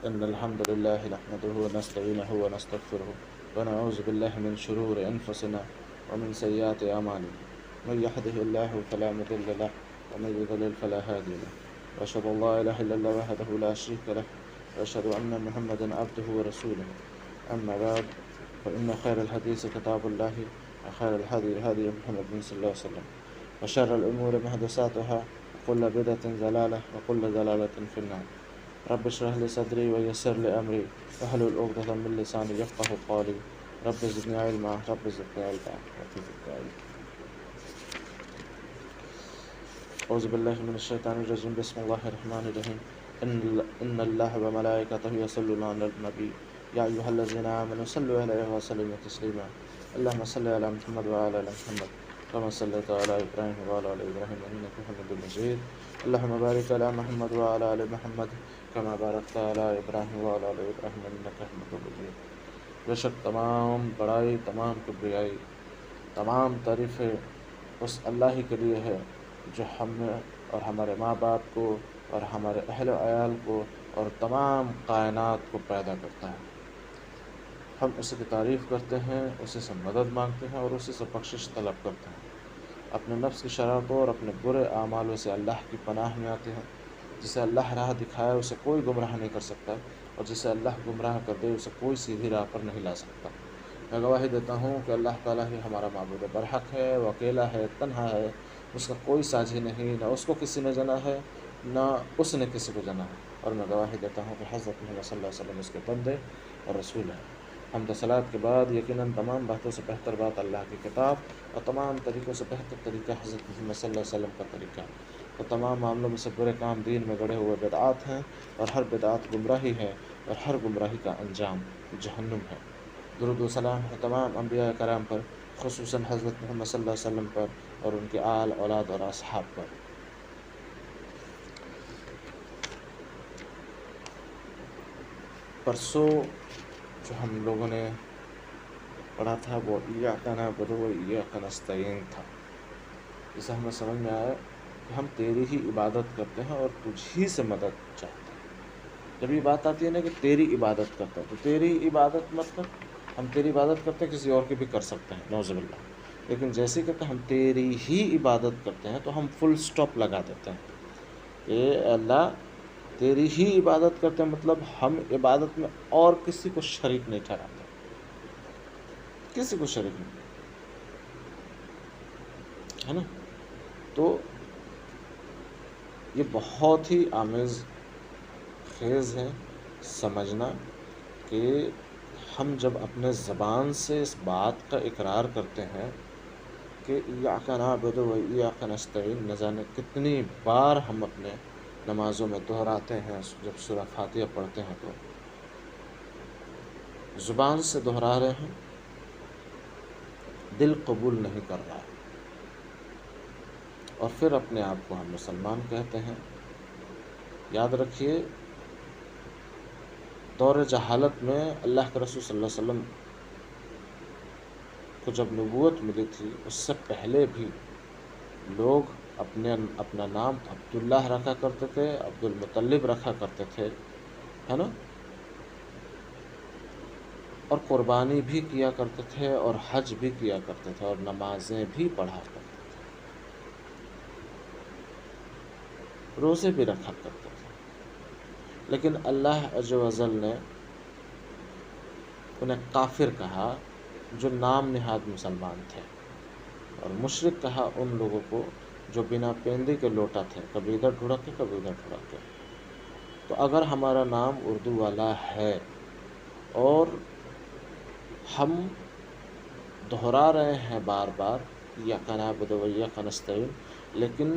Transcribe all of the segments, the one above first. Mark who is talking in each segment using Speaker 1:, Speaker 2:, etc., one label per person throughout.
Speaker 1: إن الحمد لله نحمده ونستعينه ونستغفره ونعوذ بالله من شرور أنفسنا ومن سيئات أعمالنا من يهده الله فلا مضل له ومن يضلل فلا هادي له وأشهد أن لا إله إلا الله وحده لا شريك له وأشهد أن محمدا عبده ورسوله أما بعد فإن خير الحديث كتاب الله وخير الهدي هدي محمد صلى الله عليه وسلم وشر الأمور محدثاتها وكل بدعة ضلالة وكل ضلالة في النار رب اشرح لي صدري ويسر لي أمري واحلل عقدة من لساني يفقهوا قولي رب زدني علما رب زدني علما رب زدني علما أعوذ بالله من الشيطان الرجيم بسم الله الرحمن الرحيم إن الله وملائكته يصلون على النبي يا أيها الذين آمنوا صلوا عليه وسلموا تسليما اللهم صل على محمد وعلى آل محمد كما صليت على إبراهيم وعلى آل إبراهيم إنك حميد مجيد اللهم بارك على محمد وعلى آل محمد كما باركت على إبراهيم وعلى آل إبراهيم إنك حميد مجيد بے شک تمام بڑائی، تمام کبریائی، تمام تعریفیں اس اللہ ہی کے لیے ہے جو ہمیں اور ہمارے ماں باپ کو اور ہمارے اہل و عیال کو اور تمام کائنات کو پیدا کرتا ہے۔ ہم اسی کی تعریف کرتے ہیں، اسی سے مدد مانگتے ہیں اور اسی سے بخشش طلب کرتے ہیں۔ اپنے نفس کی شرارتوں اور اپنے برے اعمالوں سے اللہ کی پناہ میں آتے ہیں۔ جسے اللہ راہ دکھائے اسے کوئی گمراہ نہیں کر سکتا، اور جسے اللہ گمراہ کر دے اسے کوئی سیدھی راہ پر نہیں لا سکتا۔ میں گواہی دیتا ہوں کہ اللہ تعالیٰ ہی ہمارا معبود برحق ہے، وہ اکیلا ہے، تنہا ہے، اس کا کوئی ساجی نہیں، نہ اس کو کسی نے جنا ہے نہ اس نے کسی کو جنا ہے، اور میں گواہی دیتا ہوں کہ حضرت محمد صلی اللہ علیہ وسلم اس کے بندے اور رسول ہیں۔ حمد و صلاۃ کے بعد یقیناً تمام باتوں سے بہتر بات اللہ کی کتاب اور تمام طریقوں سے بہتر طریقہ حضرت محمد صلی اللہ علیہ وسلم کا طریقہ، اور تمام معاملوں میں سے برے کام دین میں گڑھے ہوئے بدعات ہیں، اور ہر بدعات گمراہی ہے، اور ہر گمراہی کا انجام جہنم ہے۔ درود و سلام ہے تمام انبیاء کرام پر، خصوصاً حضرت محمد صلی اللہ علیہ وسلم پر اور ان کے آل اولاد اور اصحاب پر۔ پرسوں جو ہم لوگوں نے پڑھا تھا وہ ایاک نعبد و ایاک نستعین تھا۔ اسے ہمیں سمجھ میں آیا کہ ہم تیری ہی عبادت کرتے ہیں اور تجھ ہی سے مدد چاہتے ہیں۔ جب یہ بات آتی ہے نا کہ تیری عبادت کرتا ہے، تو تیری عبادت مطلب ہم تیری عبادت کرتے ہیں، کسی اور کی بھی کر سکتے ہیں، نعوذ باللہ، لیکن جیسے کہتے ہیں ہم تیری ہی عبادت کرتے ہیں تو ہم فل سٹاپ لگا دیتے ہیں۔ اے اللہ تیری ہی عبادت کرتے ہیں مطلب ہم عبادت میں اور کسی کو شریک نہیں ٹھہراتے، کسی کو شریک نہیں، ہے نا؟ تو یہ بہت ہی آمیز خیز ہے سمجھنا کہ ہم جب اپنے زبان سے اس بات کا اقرار کرتے ہیں کہ ایاک نعبد و ایاک نستعین، نہ جانے کتنی بار ہم اپنے نمازوں میں دہراتے ہیں، جب سورہ فاتحہ پڑھتے ہیں تو زبان سے دہرا رہے ہیں، دل قبول نہیں کر رہا ہے، اور پھر اپنے آپ کو ہم مسلمان کہتے ہیں۔ یاد رکھیے دور جہالت میں اللہ کے رسول صلی اللہ علیہ وسلم کو جب نبوت ملی تھی اس سے پہلے بھی لوگ اپنا نام عبداللہ رکھا کرتے تھے، عبد المطلب رکھا کرتے تھے، ہے نا؟ اور قربانی بھی کیا کرتے تھے اور حج بھی کیا کرتے تھے اور نمازیں بھی پڑھا کرتے تھے، روزے بھی رکھا کرتے تھے، لیکن اللہ عز و جل نے انہیں کافر کہا جو نام نہاد مسلمان تھے، اور مشرک کہا ان لوگوں کو جو بنا پیندی کے لوٹا تھے، کبھی ادھر ڈھڑک کے کبھی ادھر ڈھڑک کے۔ تو اگر ہمارا نام اردو والا ہے اور ہم دہرا رہے ہیں بار بار ایاک نعبد و ایاک نستعین، لیکن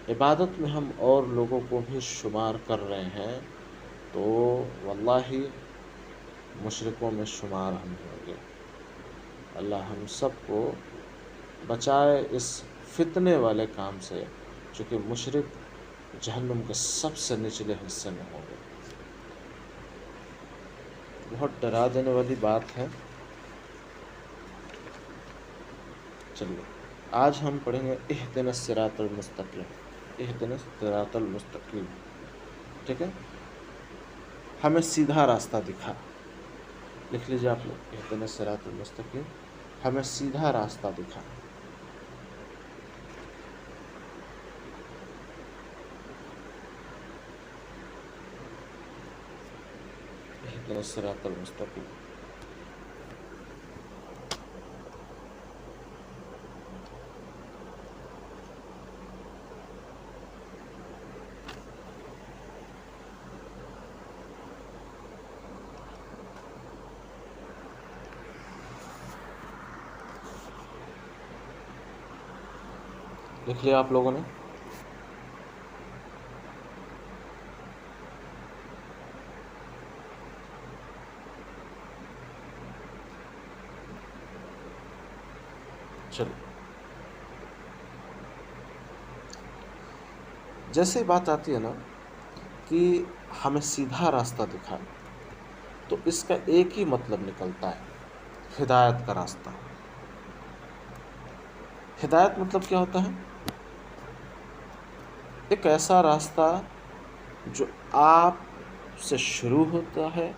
Speaker 1: عبادت میں ہم اور لوگوں کو بھی شمار کر رہے ہیں، تو واللہ مشرکوں میں شمار ہم ہوں گے۔ اللہ ہم سب کو بچائے اس فتنے والے کام سے، چونکہ مشرک جہنم کے سب سے نچلے حصے میں ہوں گے۔ بہت ڈرا دینے والی بات ہے۔ چلیے آج ہم پڑھیں گے اہدنا الصراط المستقیم، اہدنا الصراط المستقیم، ٹھیک ہے؟ ہمیں سیدھا راستہ دکھا. لکھ لیجیے آپ لوگ، اہدنا الصراط المستقیم، ہمیں سیدھا راستہ دکھا. اہدنا الصراط المستقیم. لکھ لیا آپ لوگوں نے؟ چلو، جیسے بات آتی ہے نا کہ ہمیں سیدھا راستہ دکھا، تو اس کا ایک ہی مطلب نکلتا ہے، ہدایت کا راستہ. ہدایت مطلب کیا ہوتا ہے؟ ایک ایسا راستہ جو آپ سے شروع ہوتا ہے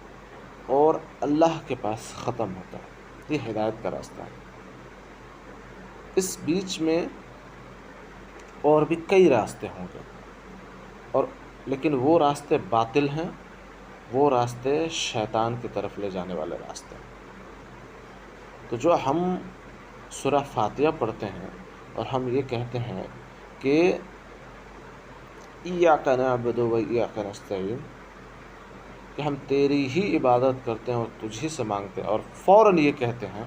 Speaker 1: اور اللہ کے پاس ختم ہوتا ہے، یہ ہدایت کا راستہ ہے. اس بیچ میں اور بھی کئی راستے ہوں گے، لیکن وہ راستے باطل ہیں، وہ راستے شیطان کی طرف لے جانے والے راستے ہیں. تو جو ہم سورہ فاتحہ پڑھتے ہیں اور ہم یہ کہتے ہیں کہ ایاک نعبد و ایاک نستعین، کہ ہم تیری ہی عبادت کرتے ہیں اور تجھ ہی سے مانگتے ہیں، اور فوراً یہ کہتے ہیں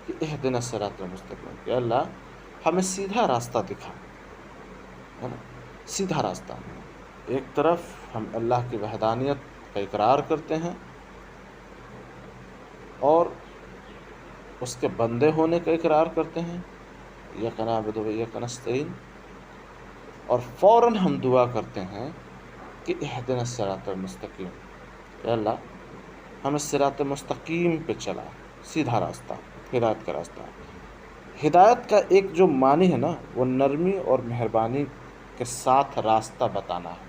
Speaker 1: کہ اہدنا الصراط المستقیم، کہ اللہ ہمیں سیدھا راستہ دکھا، ہے نا، سیدھا راستہ. ایک طرف ہم اللہ کی وحدانیت کا اقرار کرتے ہیں اور اس کے بندے ہونے کا اقرار کرتے ہیں، ایاک نعبد و ایاک نستعین، اور فوراً ہم دعا کرتے ہیں کہ اہدنا الصراط المستقیم، اے اللہ ہمیں صراط مستقیم پہ چلا، سیدھا راستہ، ہدایت کا راستہ. ہدایت کا ایک جو معنی ہے نا، وہ نرمی اور مہربانی کے ساتھ راستہ بتانا ہے.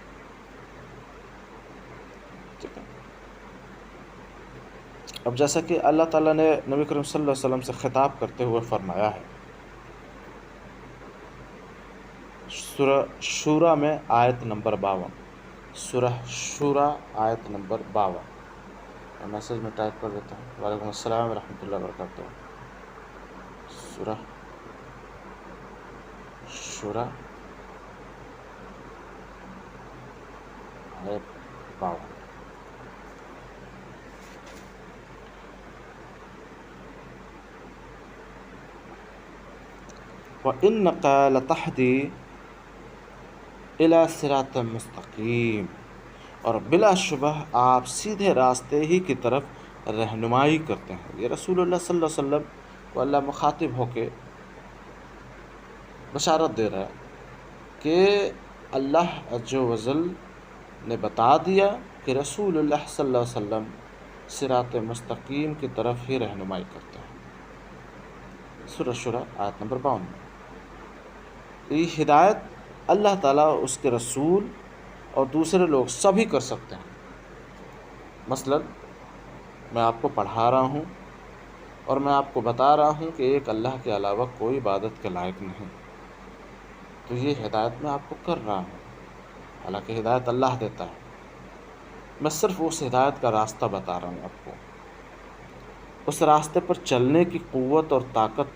Speaker 1: ٹھیک ہے؟ اب جیسا کہ اللہ تعالیٰ نے نبی کریم صلی اللہ علیہ وسلم سے خطاب کرتے ہوئے فرمایا ہے، سورہ شورى میں آیت نمبر 52، سورہ شورى آیت نمبر 52. میں میسج میں ٹائپ کر دیتا ہوں. وعلیکم السلام ورحمۃ اللہ وبرکاتہ. سورہ شورى آیت 52. وَإِنَّكَ لَتَهْدِي إِلَى صِرَاطٍ مُسْتَقِيمٍ، اور بلا شبہ آپ سیدھے راستے ہی کی طرف رہنمائی کرتے ہیں. یہ رسول اللہ صلی اللہ علیہ وسلم کو اللہ مخاطب ہو کے بشارت دے رہا ہے کہ اللہ عز و جل نے بتا دیا کہ رسول اللہ صلی اللہ علیہ وسلم صراط مستقیم کی طرف ہی رہنمائی کرتے ہیں. سورہ شورى آیت نمبر 52 میں یہ ہدایت اللہ تعالیٰ، اس کے رسول اور دوسرے لوگ سبھی کر سکتے ہیں. مثلا میں آپ کو پڑھا رہا ہوں اور میں آپ کو بتا رہا ہوں کہ ایک اللہ کے علاوہ کوئی عبادت کے لائق نہیں، تو یہ ہدایت میں آپ کو کر رہا ہوں. حالانکہ ہدایت اللہ دیتا ہے، میں صرف اس ہدایت کا راستہ بتا رہا ہوں آپ کو. اس راستے پر چلنے کی قوت اور طاقت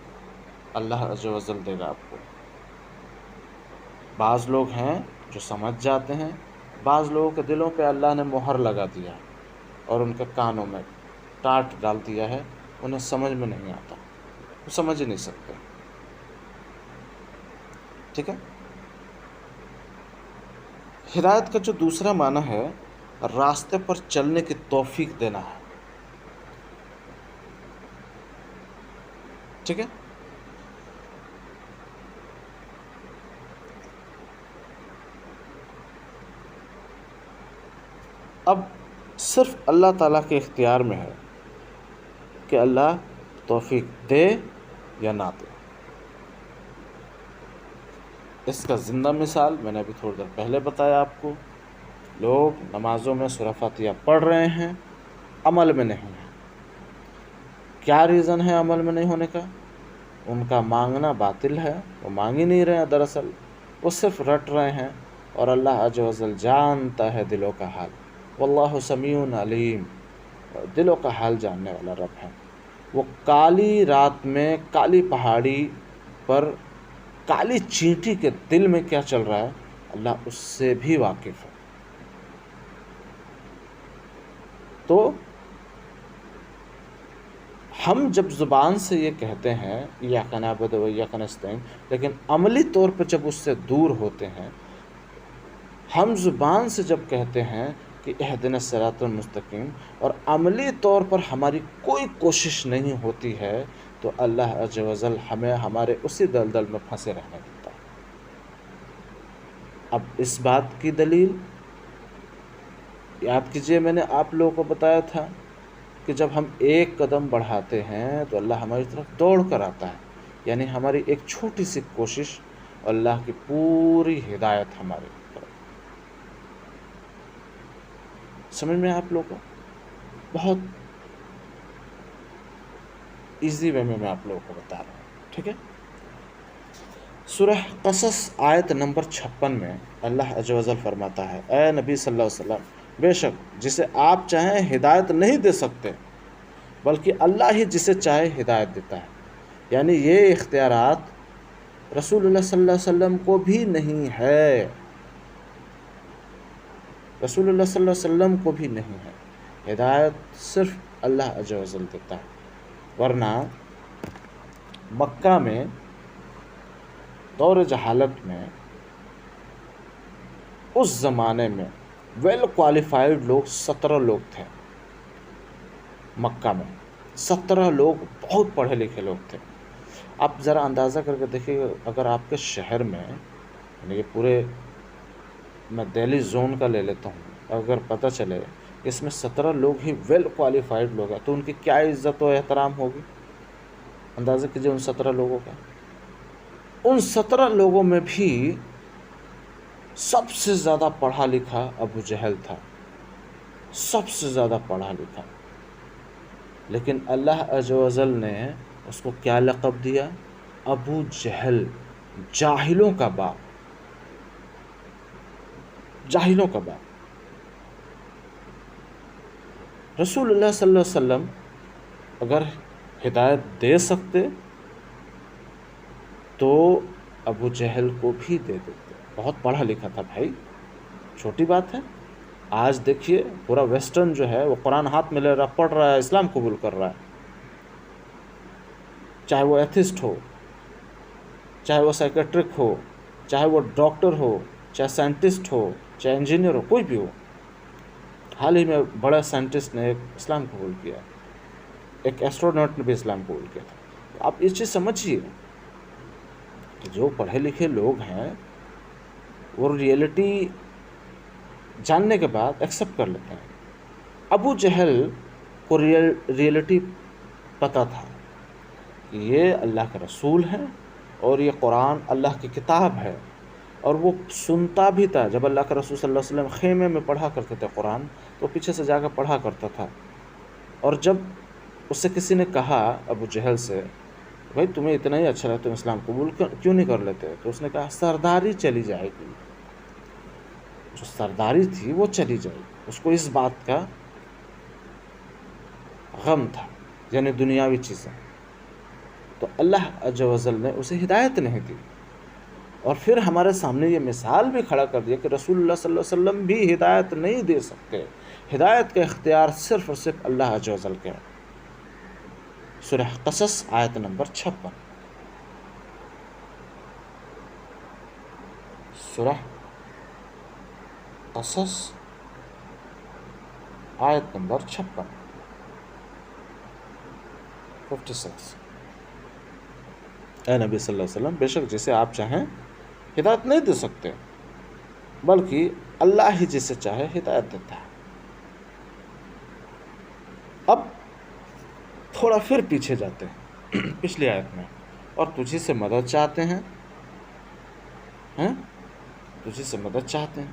Speaker 1: اللہ عز و جل دے گا آپ کو. بعض لوگ ہیں جو سمجھ جاتے ہیں، بعض لوگوں کے دلوں پہ اللہ نے مہر لگا دیا اور ان کے کانوں میں ٹاٹ ڈال دیا ہے، انہیں سمجھ میں نہیں آتا، وہ سمجھ ہی نہیں سکتے. ٹھیک ہے؟ ہدایت کا جو دوسرا معنی ہے، راستے پر چلنے کی توفیق دینا ہے. ٹھیک ہے؟ اب صرف اللہ تعالیٰ کے اختیار میں ہے کہ اللہ توفیق دے یا نہ دے. اس کا زندہ مثال میں نے ابھی تھوڑی دیر پہلے بتایا آپ کو لوگ نمازوں میں سورہ فاتحہ پڑھ رہے ہیں، عمل میں نہیں ہیں۔ کیا ریزن ہے عمل میں نہیں ہونے کا؟ ان کا مانگنا باطل ہے، وہ مانگ ہی نہیں رہے ہیں، دراصل وہ صرف رٹ رہے ہیں، اور اللہ عز و جل جانتا ہے دلوں کا حال۔ واللہ سمیع علیم، دلوں کا حال جاننے والا رب ہے۔ وہ کالی رات میں کالی پہاڑی پر کالی چینٹی کے دل میں کیا چل رہا ہے، اللہ اس سے بھی واقف ہے۔ تو ہم جب زبان سے یہ کہتے ہیں ایاک نعبد و ایاک نستعین، لیکن عملی طور پر جب اس سے دور ہوتے ہیں، ہم زبان سے جب کہتے ہیں کہ اہدنا الصراط المستقیم، اور عملی طور پر ہماری کوئی کوشش نہیں ہوتی ہے، تو اللہ عز و جل ہمیں ہمارے اسی دلدل میں پھنسے رہنے دیتا ہے۔ اب اس بات کی دلیل یاد کیجئے، میں نے آپ لوگوں کو بتایا تھا کہ جب ہم ایک قدم بڑھاتے ہیں تو اللہ ہماری طرف دوڑ کر آتا ہے، یعنی ہماری ایک چھوٹی سی کوشش، اللہ کی پوری ہدایت ہمارے طرف۔ سمجھ میں آپ لوگوں کو بہت ایزی وے میں آپ لوگوں کو بتا رہا ہوں، ٹھیک ہے؟ سورہ قصص آیت نمبر 56 میں اللہ عز و جل فرماتا ہے، اے نبی صلی اللہ علیہ وسلم، بے شک جسے آپ چاہیں ہدایت نہیں دے سکتے، بلکہ اللہ ہی جسے چاہے ہدایت دیتا ہے، یعنی یہ اختیارات رسول اللہ صلی اللہ علیہ وسلم کو بھی نہیں ہے، رسول اللہ صلی اللہ علیہ وسلم کو بھی نہیں ہے، ہدایت صرف اللہ عز و جل دیتا ہے۔ ورنہ مکہ میں دور جہالت میں اس زمانے میں ویل کوالیفائڈ لوگ 17 لوگ تھے، مکہ میں 17 لوگ بہت پڑھے لکھے لوگ تھے۔ آپ ذرا اندازہ کر کے دیکھیے، اگر آپ کے شہر میں، یعنی کہ پورے میں دہلی زون کا لے لیتا ہوں، اگر پتہ چلے کہ اس میں 17 لوگ ہی ویل کوالیفائڈ لوگ ہیں، تو ان کی کیا عزت و احترام ہوگی؟ اندازہ کیجیے ان 17 لوگوں کا۔ ان 17 لوگوں میں بھی سب سے زیادہ پڑھا لکھا ابو جہل تھا، سب سے زیادہ پڑھا لکھا، لیکن اللہ عز و جل نے اس کو کیا لقب دیا؟ ابو جہل، جاہلوں کا باپ، جاہلوں کا باپ۔ رسول اللہ صلی اللہ علیہ وسلم اگر ہدایت دے سکتے تو ابو جہل کو بھی دے دیتے، بہت پڑھا لکھا تھا بھائی، چھوٹی بات ہے۔ آج دیکھیے پورا ویسٹرن جو ہے وہ قرآن ہاتھ میں لے رہا، پڑھ رہا ہے، اسلام قبول کر رہا ہے، چاہے وہ ایتھسٹ ہو، چاہے وہ سائیکیٹرک ہو، چاہے وہ ڈاکٹر ہو، چاہے سائنٹسٹ ہو، چاہے انجینئر ہو، کوئی بھی ہو۔ حال ہی میں بڑا سائنٹسٹ نے ایک اسلام قبول کیا، ایک ایسٹروناٹ نے بھی اسلام قبول کیا تھا۔ آپ یہ چیز سمجھیے کہ جو پڑھے لکھے لوگ ہیں وہ ریئلٹی جاننے کے بعد ایکسیپٹ کر لیتے ہیں۔ ابو جہل کو ریئلٹی پتہ تھا کہ یہ اللہ کے رسول ہیں اور یہ قرآن اللہ کی کتاب ہے، اور وہ سنتا بھی تھا۔ جب اللہ کے رسول صلی اللہ علیہ وسلم خیمے میں پڑھا کرتے تھے قرآن، تو پیچھے سے جا کر پڑھا کرتا تھا، اور جب اس سے کسی نے کہا ابو جہل سے، بھائی تمہیں اتنا ہی اچھا لگتا تم اسلام قبول کیوں نہیں کر لیتے؟ تو اس نے کہا سرداری چلی جائے گی، جو سرداری تھی وہ چلی جائے گی۔ اس کو اس بات کا غم تھا، یعنی دنیاوی چیزیں۔ تو اللہ عز و جل نے اسے ہدایت نہیں دی، اور پھر ہمارے سامنے یہ مثال بھی کھڑا کر دیا کہ رسول اللہ صلی اللہ علیہ وسلم بھی ہدایت نہیں دے سکتے، ہدایت کا اختیار صرف اور صرف اللہ عز و جل کا ہے۔ سورہ قصص آیت نمبر 56، سورہ قصص آیت نمبر 56، 56۔ اے نبی صلی اللہ علیہ وسلم، بے شک جسے آپ چاہیں ہدایت نہیں دے سکتے، بلکہ اللہ ہی جسے چاہے ہدایت دیتا ہے۔ اب تھوڑا پھر پیچھے جاتے ہیں پچھلی آیت میں، اور تجھی سے مدد چاہتے ہیں، تجھی سے مدد چاہتے ہیں۔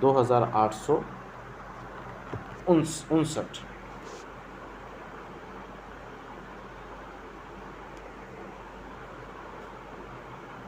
Speaker 1: 2859।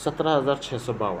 Speaker 1: 17,652।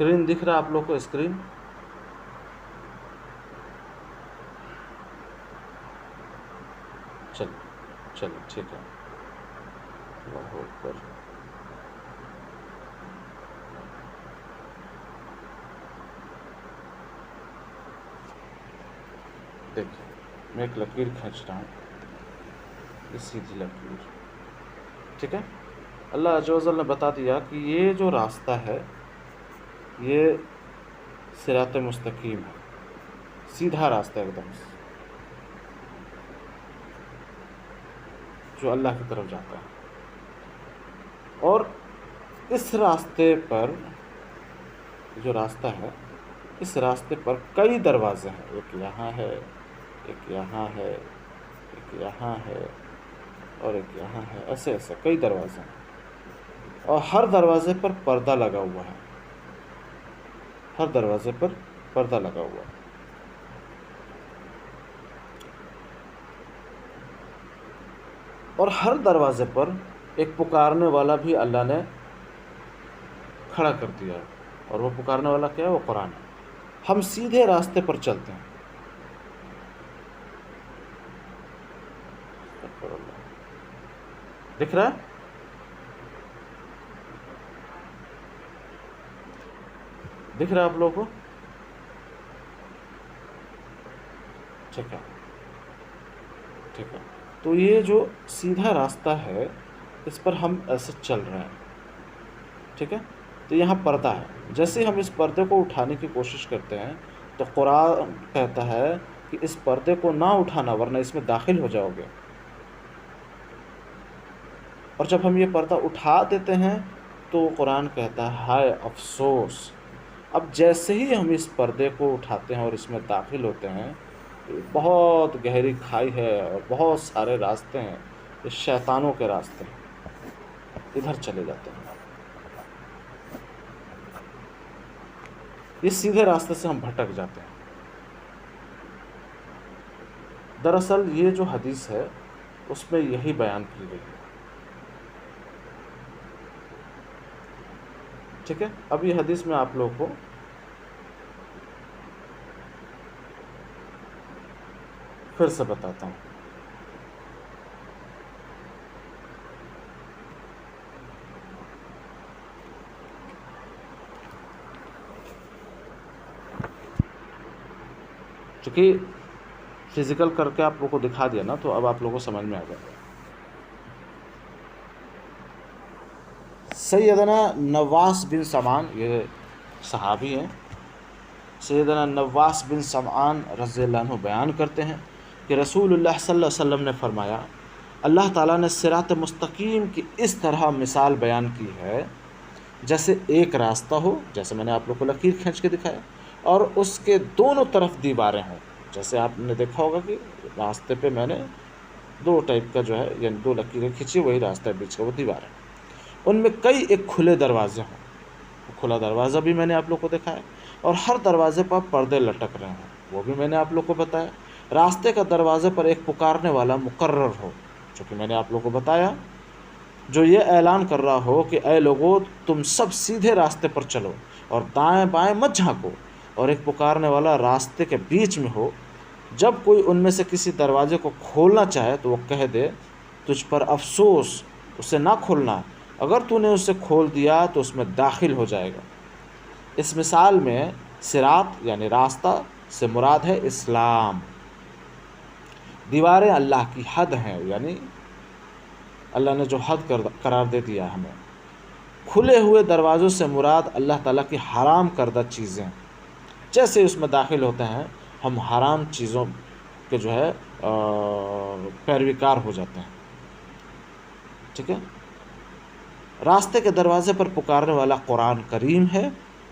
Speaker 1: اسکرین دکھ رہا آپ لوگ کو؟ اسکرین چلو ٹھیک ہے. اللہ اکبر. دیکھیں میں ایک لکیر کھینچ رہا ہوں، یہ سیدھی لکیر، ٹھیک ہے. اللہ عز و جل نے بتا دیا کہ یہ جو راستہ ہے یہ صراط مستقیم ہے، سیدھا راستہ ایک دم سے جو اللہ کی طرف جاتا ہے. اور اس راستے پر، جو راستہ ہے اس راستے پر کئی دروازے ہیں. ایک یہاں ہے، ایک یہاں ہے، ایک یہاں ہے، اور ایک یہاں ہے. ایسے ایسے کئی دروازے ہیں، اور ہر دروازے پر پردہ لگا ہوا ہے. ہر دروازے پر پردہ لگا ہوا ہے. اور ہر دروازے پر ایک پکارنے والا بھی اللہ نے کھڑا کر دیا ہے. اور وہ پکارنے والا کیا ہے؟ وہ قرآن ہے. ہم سیدھے راستے پر چلتے ہیں. دکھ رہا ہے؟ دکھ رہا ہے آپ لوگوں کو؟ ٹھیک ہے ٹھیک ہے. تو یہ جو سیدھا راستہ ہے اس پر ہم ایسے چل رہے ہیں، ٹھیک ہے. تو یہاں پردہ ہے. جیسے ہم اس پردے کو اٹھانے کی کوشش کرتے ہیں تو قرآن کہتا ہے کہ اس پردے کو نہ اٹھانا ورنہ اس میں داخل ہو جاؤ گے. اور جب ہم یہ پردہ اٹھا دیتے ہیں تو قرآن کہتا ہے ہائے افسوس. اب جیسے ہی ہم اس پردے کو اٹھاتے ہیں اور اس میں داخل ہوتے ہیں، بہت گہری کھائی ہے اور بہت سارے راستے ہیں، یہ شیطانوں کے راستے ہیں، ادھر چلے جاتے ہیں. یہ سیدھے راستے سے ہم بھٹک جاتے ہیں. دراصل یہ جو حدیث ہے اس میں یہی بیان کی گئی ہے، ٹھیک ہے. اب یہ حدیث میں آپ لوگوں کو پھر سے بتاتا ہوں. چونکہ فزیکل کر کے آپ لوگوں کو دکھا دیا نا تو اب آپ لوگوں کو سمجھ میں آ جائے گا. سیدنا نواس بن سمعان، یہ صحابی ہیں، سیدنا نواس بن سمعان رضی اللہ عنہ بیان کرتے ہیں کہ رسول اللہ صلی اللہ علیہ وسلم نے فرمایا اللہ تعالیٰ نے صراط مستقیم کی اس طرح مثال بیان کی ہے جیسے ایک راستہ ہو، جیسے میں نے آپ لوگ کو لکیر کھینچ کے دکھایا، اور اس کے دونوں طرف دیواریں ہوں. جیسے آپ نے دیکھا ہوگا کہ راستے پہ میں نے دو ٹائپ کا جو ہے یعنی دو لکیریں کھینچی، وہی راستہ ہے، بیچ کا وہ دیوار ہے. ان میں کئی ایک کھلے دروازے ہوں. کھلا دروازہ بھی میں نے آپ لوگ کو دکھایا، اور ہر دروازے پر پردے لٹک رہے ہیں، وہ بھی میں نے آپ لوگ کو بتایا. راستے کا دروازے پر ایک پکارنے والا مقرر ہو، چونکہ میں نے آپ لوگ کو بتایا، جو یہ اعلان کر رہا ہو کہ اے لوگو تم سب سیدھے راستے پر چلو اور دائیں بائیں مت جھانکو. اور ایک پکارنے والا راستے کے بیچ میں ہو، جب کوئی ان میں سے کسی دروازے کو کھولنا چاہے تو وہ کہہ دے تجھ پر افسوس، اسے نہ کھولنا، اگر تو نے اسے کھول دیا تو اس میں داخل ہو جائے گا. اس مثال میں صراط یعنی راستہ سے مراد ہے اسلام. دیواریں اللہ کی حد ہیں، یعنی اللہ نے جو حد قرار دے دیا ہے ہمیں. کھلے ہوئے دروازوں سے مراد اللہ تعالیٰ کی حرام کردہ چیزیں. جیسے اس میں داخل ہوتے ہیں ہم حرام چیزوں کے جو ہے پیروکار ہو جاتے ہیں، ٹھیک ہے. راستے کے دروازے پر پکارنے والا قرآن کریم ہے،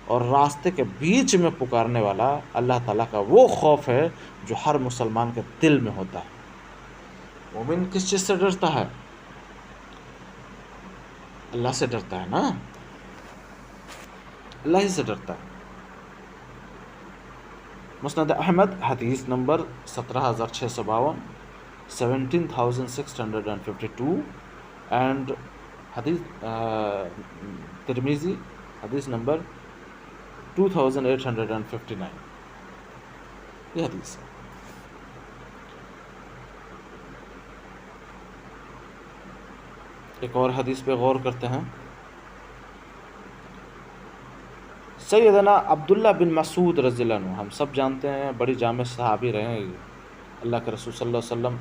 Speaker 1: اور راستے کے بیچ میں پکارنے والا اللہ تعالیٰ کا وہ خوف ہے جو ہر مسلمان کے دل میں ہوتا ہے. مومن کس چیز سے ڈرتا ہے؟ اللہ سے ڈرتا ہے نا، اللہ ہی سے ڈرتا ہے. مسند احمد حدیث نمبر 17652، 17652، اینڈ حدیث ترمذی حدیث نمبر 2859 یہ حدیث ہے۔ ایک اور حدیث پہ غور کرتے ہیں۔ سیدنا عبداللہ بن مسعود رضی اللہ عنہ، ہم سب جانتے ہیں بڑی جامع صحابی رہے ہیں اللہ کے رسول صلی اللہ علیہ وسلم،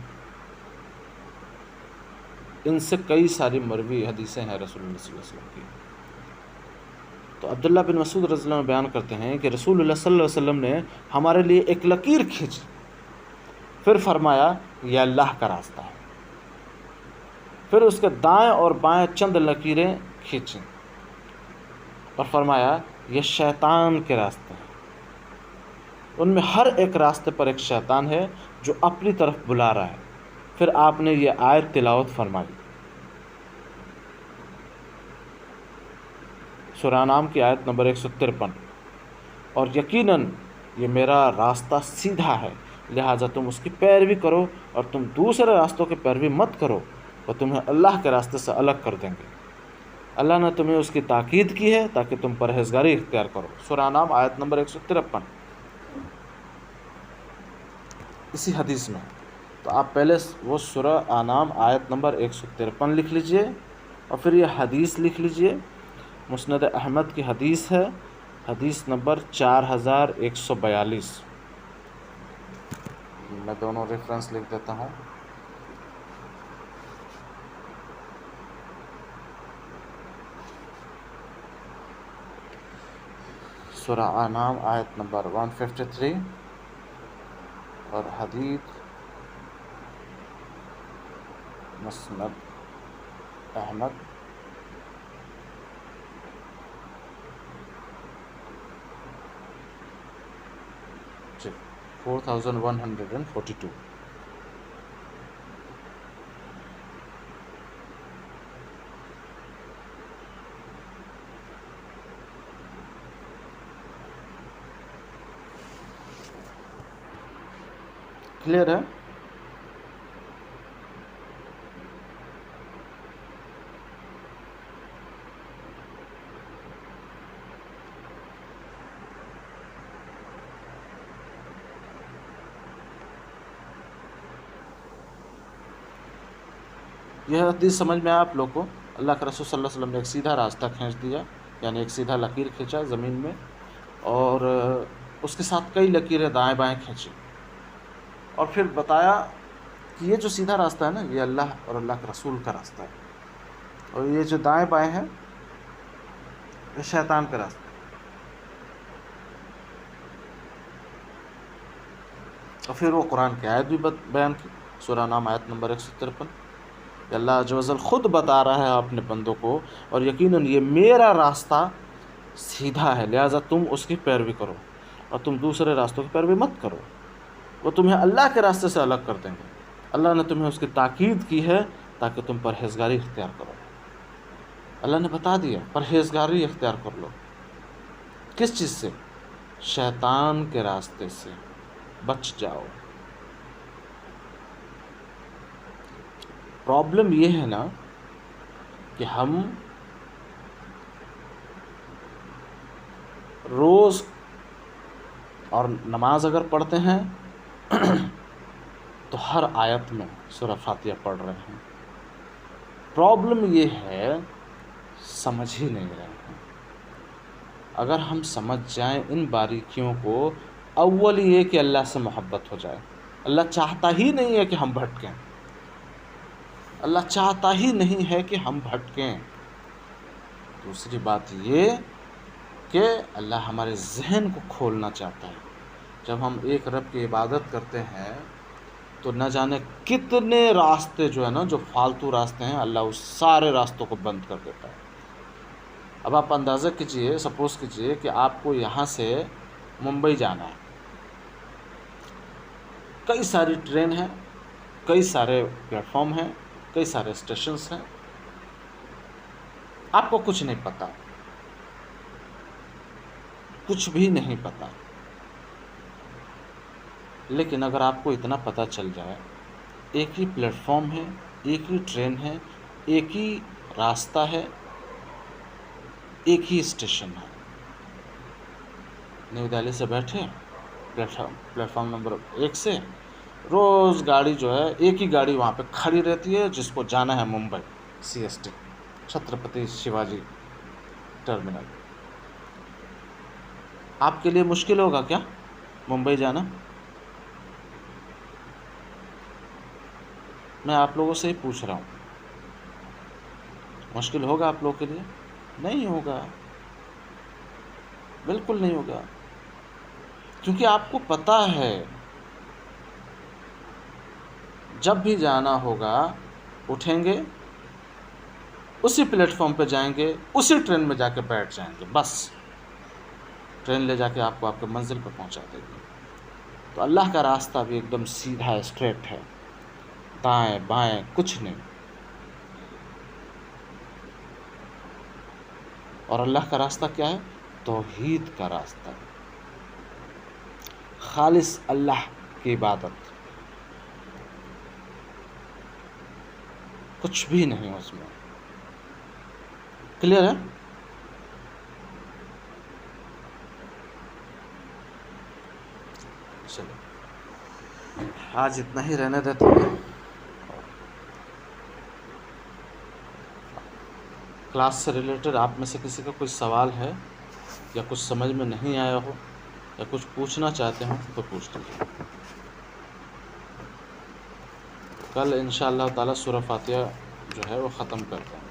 Speaker 1: ان سے کئی ساری مروی حدیثیں ہیں رسول اللہ صلی اللہ علیہ وسلم کی۔ تو عبداللہ بن مسعود رضی اللہ عنہ بیان کرتے ہیں کہ رسول اللہ صلی اللہ علیہ وسلم نے ہمارے لیے ایک لکیر کھینچی، پھر فرمایا یہ اللہ کا راستہ ہے، پھر اس کے دائیں اور بائیں چند لکیریں کھینچیں اور فرمایا یہ شیطان کے راستے ہیں، ان میں ہر ایک راستے پر ایک شیطان ہے جو اپنی طرف بلا رہا ہے۔ پھر آپ نے یہ آیت تلاوت فرمائی، سورہ انعام کی آیت نمبر 153، اور یقیناً یہ میرا راستہ سیدھا ہے، لہٰذا تم اس کی پیروی کرو اور تم دوسرے راستوں کی پیروی مت کرو، وہ تمہیں اللہ کے راستے سے الگ کر دیں گے۔ اللہ نے تمہیں اس کی تاکید کی ہے تاکہ تم پرہیزگاری اختیار کرو۔ سورہ انعام آیت نمبر 153 اسی حدیث میں۔ تو آپ پہلے وہ سورہ انعام آیت نمبر 153 لکھ لیجئے اور پھر یہ حدیث لکھ لیجئے، مسند احمد کی حدیث ہے، حدیث نمبر 4142۔ میں دونوں ریفرنس لکھ دیتا ہوں۔ سورہ انعام آیت نمبر 153 اور حدیث مسند احمد جی 4142۔ کلیئر ہے؟ یہ حدیث سمجھ میں آپ لوگ کو، اللہ کے رسول صلی اللہ علیہ وسلم نے ایک سیدھا راستہ کھینچ دیا، یعنی ایک سیدھا لکیر کھینچا زمین میں، اور اس کے ساتھ کئی لکیریں دائیں بائیں کھینچی، اور پھر بتایا کہ یہ جو سیدھا راستہ ہے نا یہ اللہ اور اللہ کے رسول کا راستہ ہے، اور یہ جو دائیں بائیں ہیں یہ شیطان کا راستہ ہے۔ اور پھر وہ قرآن کی آیت بھی بیان کی، سورہ انعام آیت نمبر 153، کہ اللہ عز و جل خود بتا رہا ہے اپنے بندوں کو، اور یقیناً یہ میرا راستہ سیدھا ہے، لہٰذا تم اس کی پیروی کرو اور تم دوسرے راستوں کی پیروی مت کرو، وہ تمہیں اللہ کے راستے سے الگ کر دیں گے۔ اللہ نے تمہیں اس کی تاکید کی ہے تاکہ تم پرہیزگاری اختیار کرو۔ اللہ نے بتا دیا پرہیزگاری اختیار کر لو، کس چیز سے؟ شیطان کے راستے سے بچ جاؤ۔ پرابلم یہ ہے نا کہ ہم روز اور نماز اگر پڑھتے ہیں تو ہر آیت میں سورہ فاتحہ پڑھ رہے ہیں، پرابلم یہ ہے سمجھ ہی نہیں رہے ہیں۔ اگر ہم سمجھ جائیں ان باریکیوں کو، اول یہ کہ اللہ سے محبت ہو جائے، اللہ چاہتا ہی نہیں ہے کہ ہم بھٹکیں، اللہ چاہتا ہی نہیں ہے کہ ہم بھٹکیں۔ دوسری بات یہ کہ اللہ ہمارے ذہن کو کھولنا چاہتا ہے۔ جب ہم ایک رب کی عبادت کرتے ہیں تو نہ جانے کتنے راستے جو ہے نا، جو فالتو راستے ہیں، اللہ اس سارے راستوں کو بند کر دیتا ہے۔ اب آپ اندازہ کیجئے، سپوز کیجئے کہ آپ کو یہاں سے ممبئی جانا ہے، کئی ساری ٹرین ہیں، کئی سارے پلیٹ فارم ہیں، کئی سارے اسٹیشنز ہیں، آپ کو کچھ نہیں پتہ، کچھ بھی نہیں پتہ۔ لیکن اگر آپ کو اتنا پتہ چل جائے ایک ہی پلیٹ فارم ہے، ایک ہی ٹرین ہے، ایک ہی راستہ ہے، ایک ہی اسٹیشن ہے، نیو دہلی سے بیٹھے پلیٹ فارم نمبر 1 سے، روز گاڑی جو ہے ایک ہی گاڑی وہاں پہ کھڑی رہتی ہے جس کو جانا ہے ممبئی CST چھترپتی شیواجی ٹرمینل۔ آپ کے لیے مشکل ہوگا کیا ممبئی جانا؟ میں آپ لوگوں سے ہی پوچھ رہا ہوں، مشکل ہوگا آپ لوگوں کے لیے؟ نہیں ہوگا، بالکل نہیں ہوگا، کیونکہ آپ کو پتہ ہے جب بھی جانا ہوگا اٹھیں گے، اسی پلیٹ فارم پہ جائیں گے، اسی ٹرین میں جا کے بیٹھ جائیں گے، بس ٹرین لے جا کے آپ کو آپ کے منزل پہ پہنچا دے گی۔ تو اللہ کا راستہ بھی ایک دم سیدھا اسٹریٹ ہے، دائیں بائیں کچھ نہیں، اور اللہ کا راستہ کیا ہے؟ توحید کا راستہ، خالص اللہ کی عبادت، کچھ بھی نہیں اس میں۔ کلیئر ہے؟ چلو آج اتنا ہی رہنے دیتے ہیں، کلاس سے ریلیٹڈ آپ میں سے کسی کا کوئی سوال ہے یا کچھ سمجھ میں نہیں آیا ہو یا کچھ پوچھنا چاہتے ہوں تو پوچھ لیجیے۔ کل انشاءاللہ تعالی سورہ فاتحہ جو ہے وہ ختم کرتے ہیں۔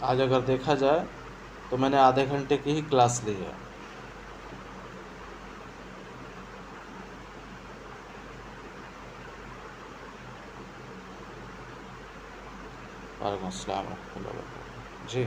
Speaker 1: آج اگر دیکھا جائے تو میں نے آدھے گھنٹے کی ہی کلاس لی ہے۔ وعلیکم السلام ورحمۃ اللہ وبرکاتہ۔ جی